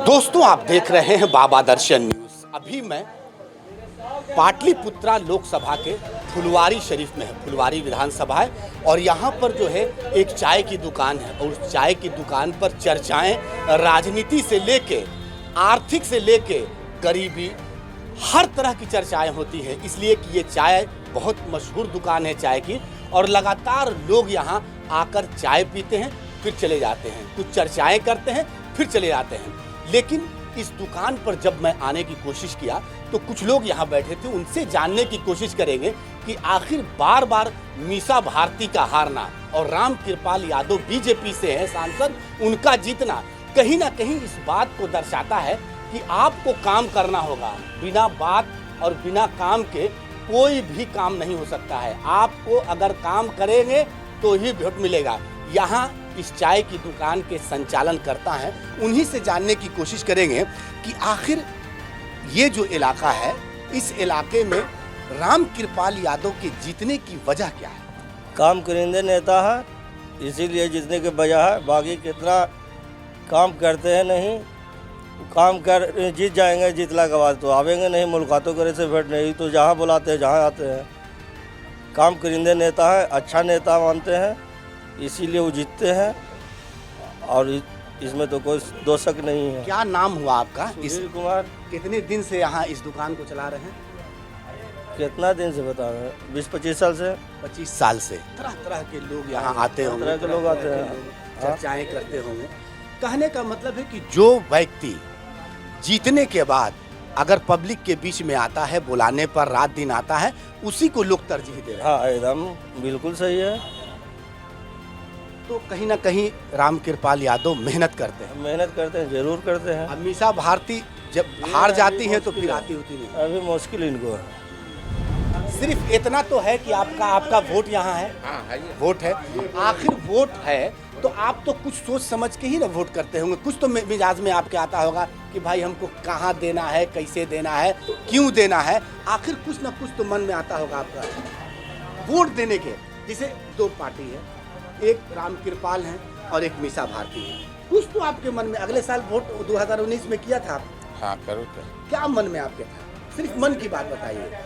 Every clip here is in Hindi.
दोस्तों, आप देख रहे हैं बाबा दर्शन न्यूज़। अभी मैं पाटलिपुत्रा लोकसभा के फुलवारी शरीफ में है। फुलवारी विधानसभा है और यहाँ पर जो है एक चाय की दुकान है और उस चाय की दुकान पर चर्चाएं राजनीति से लेके आर्थिक से लेके गरीबी हर तरह की चर्चाएं होती हैं, इसलिए कि ये चाय बहुत मशहूर दुकान है चाय की और लगातार लोग यहाँ आकर चाय पीते हैं फिर चले जाते हैं, कुछ चर्चाएं करते हैं फिर चले जाते हैं। लेकिन इस दुकान पर जब मैं आने की कोशिश किया तो कुछ लोग यहाँ बैठे थे, उनसे जानने की कोशिश करेंगे कि आखिर बार बार मीसा भारती का हारना और राम कृपाल यादव बीजेपी से हैं सांसद, उनका जीतना कहीं ना कहीं इस बात को दर्शाता है कि आपको काम करना होगा। बिना बात और बिना काम के कोई भी काम नहीं हो सकता है। आपको अगर काम करेंगे तो ही वोट मिलेगा। यहाँ इस चाय की दुकान के संचालन करता है, उन्हीं से जानने की कोशिश करेंगे कि आखिर ये जो इलाका है, इस इलाके में राम कृपाल यादव के जीतने की वजह क्या है। काम करेंगे नेता है, इसीलिए जीतने की वजह है। बाकी कितना काम करते हैं नहीं, काम कर जीत जाएंगे, जीतला के बाद तो आवेंगे नहीं, मुलाकातों करे से भेंट नहीं तो जहाँ बुलाते हैं जहाँ आते हैं। काम करेंगे नेता है, अच्छा नेता मानते हैं, इसीलिए वो जीतते हैं और इसमें तो कोई दो शक नहीं है। क्या नाम हुआ आपका? सुधीर कुमार। कितने दिन से यहाँ इस दुकान को चला रहे हैं? कितना दिन से बता रहे हैं? 20-25 साल से। 25 साल से। तरह तरह के लोग यहाँ आते होंगे, तरह के लोग आते हैं, चर्चाएं करते होंगे। कहने का मतलब है कि जो व्यक्ति जीतने के बाद अगर पब्लिक के बीच में आता है, बुलाने पर रात दिन आता है, उसी को लोग तरजीह दे रहे हैं। हाँ, एकदम बिल्कुल सही है। तो कहीं ना कहीं राम कृपाल यादव मेहनत करते हैं, जरूर करते हैं। मीसा भारती जब हार जाती है तो फिर आती होती नहीं। अभी मुश्किल इनको है। सिर्फ इतना तो है कि आपका वोट यहाँ है। वोट है, आखिर वोट है तो आप तो कुछ सोच समझ के ही ना वोट करते होंगे। कुछ तो मिजाज में आपके आता होगा कि भाई हमको कहाँ देना है, कैसे देना है, क्यों देना है। आखिर कुछ ना कुछ तो मन में आता होगा आपका वोट देने के। जैसे दो पार्टी है, एक राम कृपाल है और एक मीसा भारती है। कुछ तो आपके मन में अगले साल वोट 2019 में किया था आप? हाँ, करो। क्या मन में आपके था? सिर्फ मन की बात बताइए।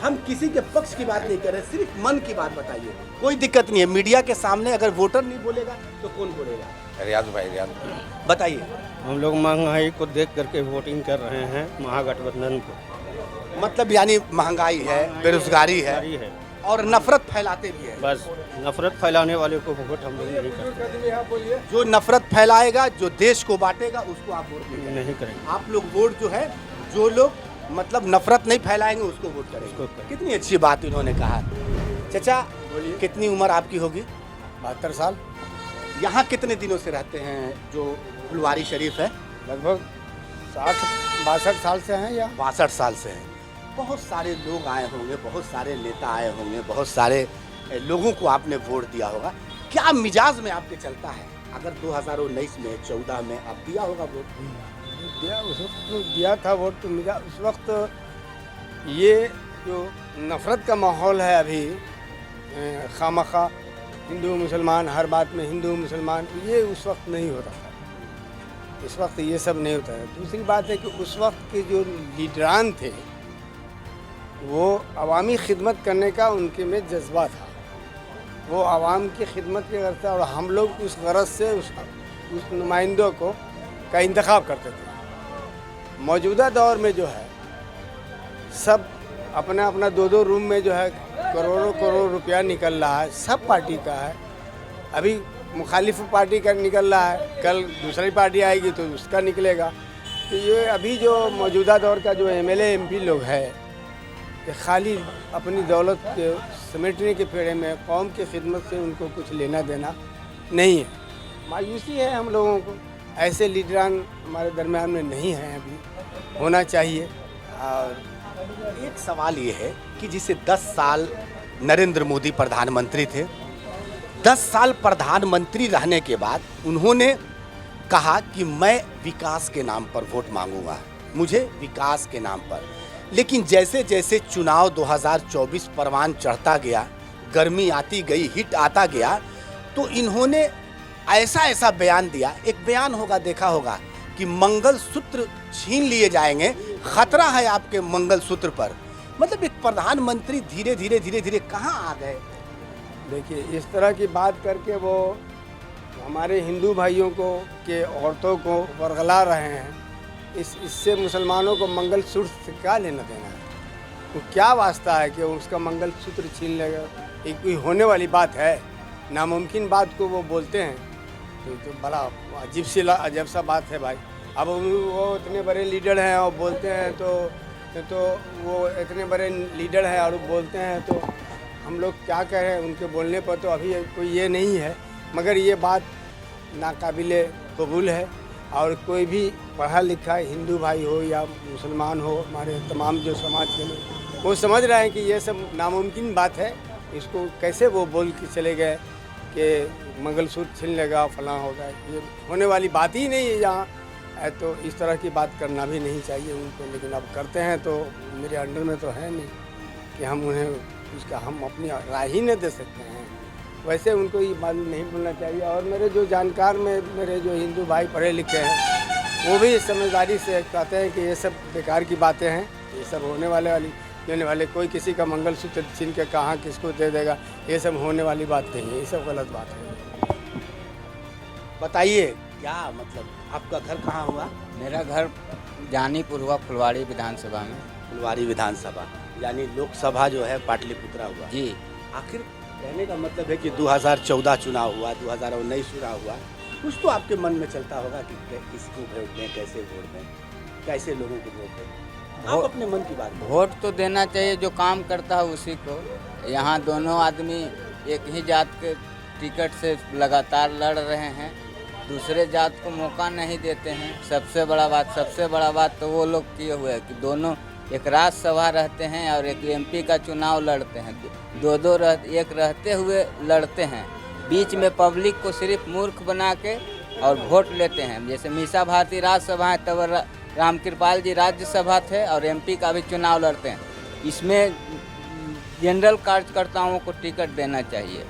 हम किसी के पक्ष की बात नहीं कर रहे, सिर्फ मन की बात बताइए। कोई दिक्कत नहीं है, मीडिया के सामने अगर वोटर नहीं बोलेगा तो कौन बोलेगा? रियाज भाई बताइए। हम लोग महंगाई को देख करके वोटिंग कर रहे हैं महागठबंधन को। मतलब यानी महंगाई है, बेरोजगारी है और नफरत फैलाते भी है। बस नफरत फैलाने वाले को वोट हम लोग नहीं करते। जो नफरत फैलाएगा, जो देश को बांटेगा, उसको आप वोट नहीं करेंगे। आप लोग वोट जो है, जो लोग मतलब नफरत नहीं फैलाएंगे उसको वोट करेंगे। कितनी अच्छी बात इन्होंने कहा। चाचा, कितनी उम्र आपकी होगी? 72 साल। यहाँ कितने दिनों से रहते हैं जो फुलवारी शरीफ है? लगभग 60-62 साल से हैं या 62 साल से हैं। बहुत सारे लोग आए होंगे, बहुत सारे नेता आए होंगे, बहुत सारे लोगों को आपने वोट दिया होगा। क्या मिजाज में आपके चलता है? अगर 2019 में 14 में आप दिया होगा वोट? दिया, उस वक्त तो दिया था वोट तो मिला। उस वक्त ये जो नफ़रत का माहौल है अभी, खामखा हिंदू मुसलमान, हर बात में हिंदू मुसलमान, ये उस वक्त नहीं होता था। इस वक्त ये सब नहीं होता है। दूसरी बात है कि उस वक्त के जो लीडरान थे वो अवामी खिदमत करने का उनके में जज्बा था। वो आवाम की खिदमत के करते और हम लोग उस गरज से उस नुमाइंदों को का इंतखाब करते थे। मौजूदा दौर में जो है सब अपना अपना 2-2 रूम में जो है करोड़ों करोड़ रुपया निकल रहा है, सब पार्टी का है। अभी मुखालिफ पार्टी का निकल रहा है, कल दूसरी पार्टी आएगी तो उसका निकलेगा। तो ये अभी जो मौजूदा दौर का जो MLA MP लोग है कि खाली अपनी दौलत के समेटने के फेरे में, कौम की खिदमत से उनको कुछ लेना देना नहीं है। मायूसी है हम लोगों को। ऐसे लीडरान हमारे दरमियान में नहीं हैं, अभी होना चाहिए। और एक सवाल ये है कि जिसे 10 साल नरेंद्र मोदी प्रधानमंत्री थे, 10 साल प्रधानमंत्री रहने के बाद उन्होंने कहा कि मैं विकास के नाम पर वोट मांगूंगा, मुझे विकास के नाम पर। लेकिन जैसे जैसे चुनाव 2024 परवान चढ़ता गया, गर्मी आती गई, हिट आता गया, तो इन्होंने ऐसा ऐसा बयान दिया। एक बयान होगा, देखा होगा कि मंगलसूत्र छीन लिए जाएंगे, खतरा है आपके मंगलसूत्र पर। मतलब एक प्रधानमंत्री धीरे धीरे कहाँ आ गए। देखिए, इस तरह की बात करके वो हमारे हिंदू भाइयों को के औरतों को वर्गला रहे हैं। इससे मुसलमानों को मंगलसूत्र से क्या लेना देना है? तो क्या वास्ता है कि उसका मंगलसूत्र छीन लेगा? एक कोई होने वाली बात है? नामुमकिन बात को वो बोलते हैं तो बड़ा अजब सा बात है भाई। अब वो इतने बड़े लीडर हैं और बोलते हैं तो वो इतने बड़े लीडर हैं और बोलते हैं तो हम लोग क्या कह रहे हैं उनके बोलने पर? तो अभी कोई ये नहीं है, मगर ये बात नाकाबिले कबूल है। और कोई भी पढ़ा लिखा हिंदू भाई हो या मुसलमान हो, हमारे तमाम जो समाज के लोग, वो समझ रहे हैं कि ये सब नामुमकिन बात है। इसको कैसे वो बोल के चले गए कि मंगलसूत्र छीन लेगा, फलां होगा? ये होने वाली बात ही नहीं है यहाँ। तो इस तरह की बात करना भी नहीं चाहिए उनको, लेकिन अब करते हैं तो मेरे अंडर में तो है नहीं कि हम उन्हें उसका हम अपनी राय ही नहीं दे सकते हैं। वैसे उनको ये बात नहीं बोलना चाहिए। और मेरे जो जानकार में मेरे जो हिंदू भाई पढ़े लिखे हैं, वो भी समझदारी से कहते हैं कि ये सब बेकार की बातें हैं, ये सब होने वाले कोई किसी का मंगलसूत्र छीन के कहाँ किसको दे देगा, ये सब होने वाली बात नहीं है, ये सब गलत बात है। बताइए क्या मतलब, आपका घर कहाँ हुआ? मेरा घर जानीपुर हुआ, फुलवाड़ी विधानसभा में। फुलवारी विधानसभा यानी लोकसभा जो है पाटलिपुत्रा हुआ। जी। आखिर कहने का मतलब है कि 2014 चुनाव हुआ, 2019 चुनाव हुआ, कुछ तो आपके मन में चलता होगा कि किसको वोट दें, कैसे वोट दें, कैसे लोगों को वोट दें। आप अपने मन की बात वोट तो देना चाहिए जो काम करता है उसी को। यहाँ दोनों आदमी एक ही जात के टिकट से लगातार लड़ रहे हैं, दूसरे जात को मौका नहीं देते हैं। सबसे बड़ा बात तो वो लोग किए हुए हैं कि दोनों एक राज्यसभा रहते हैं और एक एमपी का चुनाव लड़ते हैं। एक रहते हुए लड़ते हैं, बीच में पब्लिक को सिर्फ मूर्ख बना के और वोट लेते हैं। जैसे मीसा भारती राज्यसभा है, तब रामकृपाल जी राज्यसभा थे और एमपी का भी चुनाव लड़ते हैं। इसमें जनरल कार्यकर्ताओं को टिकट देना चाहिए।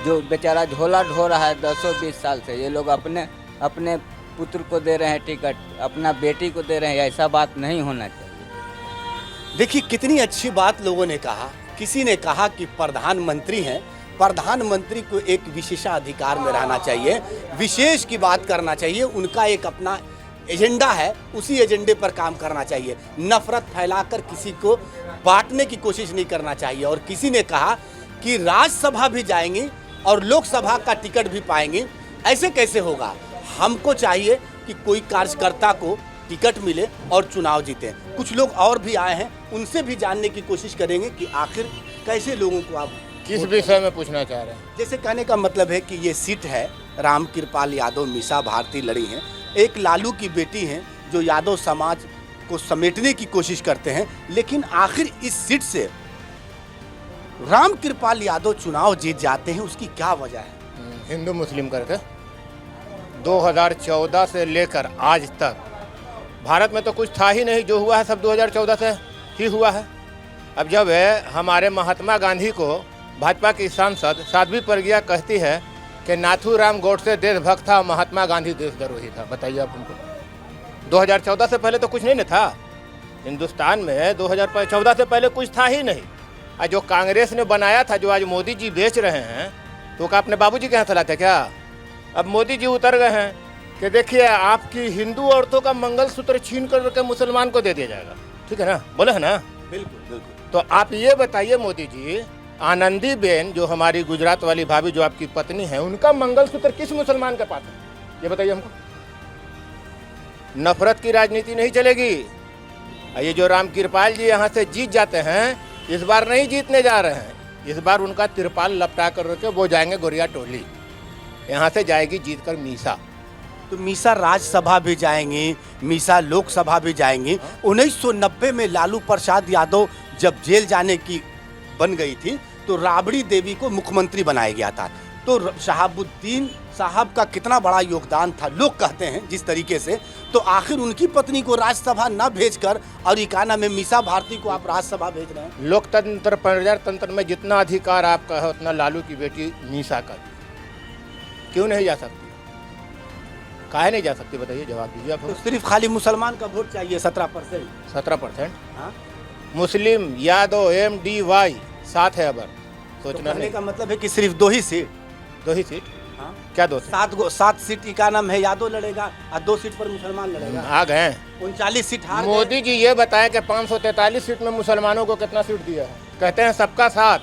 जो बेचारा झोला ढो रहा है 10-20 साल से, ये लोग अपने पुत्र को दे रहे हैं टिकट, अपना बेटी को दे रहे हैं। ऐसा बात नहीं होना चाहिए। देखिए कितनी अच्छी बात लोगों ने कहा। किसी ने कहा कि प्रधानमंत्री हैं, प्रधानमंत्री को एक विशेषाधिकार में रहना चाहिए, विशेष की बात करना चाहिए, उनका एक अपना एजेंडा है, उसी एजेंडे पर काम करना चाहिए। नफरत फैलाकर किसी को बांटने की कोशिश नहीं करना चाहिए। और किसी ने कहा कि राज्यसभा भी जाएंगे और लोकसभा का टिकट भी पाएंगे। ऐसे कैसे होगा? हमको चाहिए कि कोई कार्यकर्ता को टिकट मिले और चुनाव जीते। कुछ लोग और भी आए हैं, उनसे भी जानने की कोशिश करेंगे कि आखिर कैसे लोगों को आप किस विषय में पूछना चाह रहे हैं। जैसे कहने का मतलब है कि ये सीट है, रामकृपाल यादव, मीसा भारती लड़ी हैं, एक लालू की बेटी हैं जो यादव समाज को समेटने की कोशिश करते हैं, लेकिन आखिर इस सीट से रामकृपाल यादव चुनाव जीत जाते हैं, उसकी क्या वजह है? हिंदू मुस्लिम करके 2014 से लेकर आज तक भारत में तो कुछ था ही नहीं, जो हुआ है सब 2014 से ही हुआ है। अब जब हमारे महात्मा गांधी को भाजपा की सांसद साध्वी प्रज्ञा कहती है कि नाथूराम गोडसे देशभक्त था, महात्मा गांधी देशद्रोही था, बताइए आप उनको। 2014 से पहले तो कुछ नहीं न था हिंदुस्तान में। 2014 से पहले कुछ था ही नहीं। और जो कांग्रेस ने बनाया था, जो आज मोदी जी बेच रहे हैं, तो क्या अपने बाबूजी के यहाँ चलाते क्या? अब मोदी जी उतर गए हैं कि देखिए आपकी हिंदू औरतों का मंगलसूत्र छीन कर मुसलमान को दे दिया जाएगा। ठीक है ना, बोले है ना? बिल्कुल बिल्कुल। तो आप ये बताइए मोदी जी, आनंदी बेन जो हमारी गुजरात वाली भाभी जो आपकी पत्नी है, उनका मंगलसूत्र किस मुसलमान के पास है? ये बताइए हमको। नफरत की राजनीति नहीं चलेगी। ये जो रामकृपाल जी यहाँ से जीत जाते हैं, इस बार नहीं जीतने जा रहे हैं। इस बार उनका तिरपाल लपटा कर के वो जाएंगे गोरिया टोली, यहाँ से जाएगी जीत कर मीसा। तो मीसा राज्यसभा भी जाएंगी, मीसा लोकसभा भी जाएंगी। 1990 में लालू प्रसाद यादव जब जेल जाने की बन गई थी तो राबड़ी देवी को मुख्यमंत्री बनाया गया था। तो शहाबुद्दीन साहब का कितना बड़ा योगदान था, लोग कहते हैं जिस तरीके से। तो आखिर उनकी पत्नी को राज्यसभा न भेजकर और इकाना में मीसा भारती को आप राज्यसभा भेज रहे हैं। लोकतंत्र प्रजातंत्र में जितना अधिकार आपका है उतना लालू की बेटी मीसा का। क्यों नहीं जा सकती? काहे नहीं जा सकती बताइए, जवाब दीजिए आप। तो सिर्फ खाली मुसलमान का वोट चाहिए 17%। 17%। हाँ? मुस्लिम यादव MDY साथ है, अब तो सोचना कहने नहीं। का मतलब है कि सिर्फ 2 ही सीट, 2 ही सीट? हाँ? क्या 2 सीट? 7 सीट का नाम है यादव लड़ेगा और 2 सीट पर मुसलमान लड़ेगा। आ गए। 39 सीट हार गए। मोदी जी ये बताएं कि 543 सीट में मुसलमानों को कितना सीट दिया है? कहते हैं सबका साथ,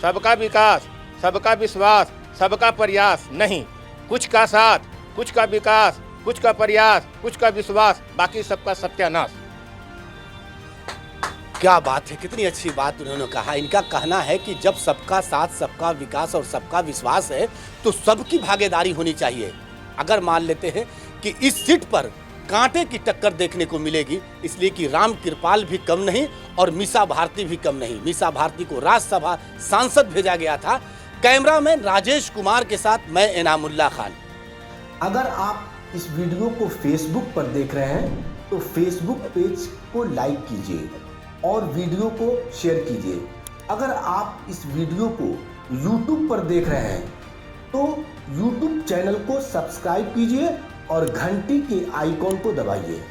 सबका विकास, सबका विश्वास, सबका प्रयास। नहीं, कुछ का साथ, कुछ का विकास, कुछ का प्रयास, कुछ का विश्वास, बाकी सबका सत्यानाश। क्या बात है, कितनी अच्छी बात उन्होंने कहा। इनका कहना है कि जब सबका साथ, सबका विकास और सबका विश्वास है तो सबकी भागीदारी होनी चाहिए। अगर मान लेते हैं कि इस सीट पर कांटे की टक्कर देखने को मिलेगी, इसलिए कि राम कृपाल भी कम नहीं और मीसा भारती भी कम नहीं। मीसा भारती को राज्यसभा सांसद भेजा गया था। कैमरामैन राजेश कुमार के साथ मैं इनामुल्लाह खान। अगर आप इस वीडियो को फेसबुक पर देख रहे हैं तो फेसबुक पेज को लाइक कीजिए और वीडियो को शेयर कीजिए। अगर आप इस वीडियो को YouTube पर देख रहे हैं तो YouTube चैनल को सब्सक्राइब कीजिए और घंटी के आइकॉन को दबाइए।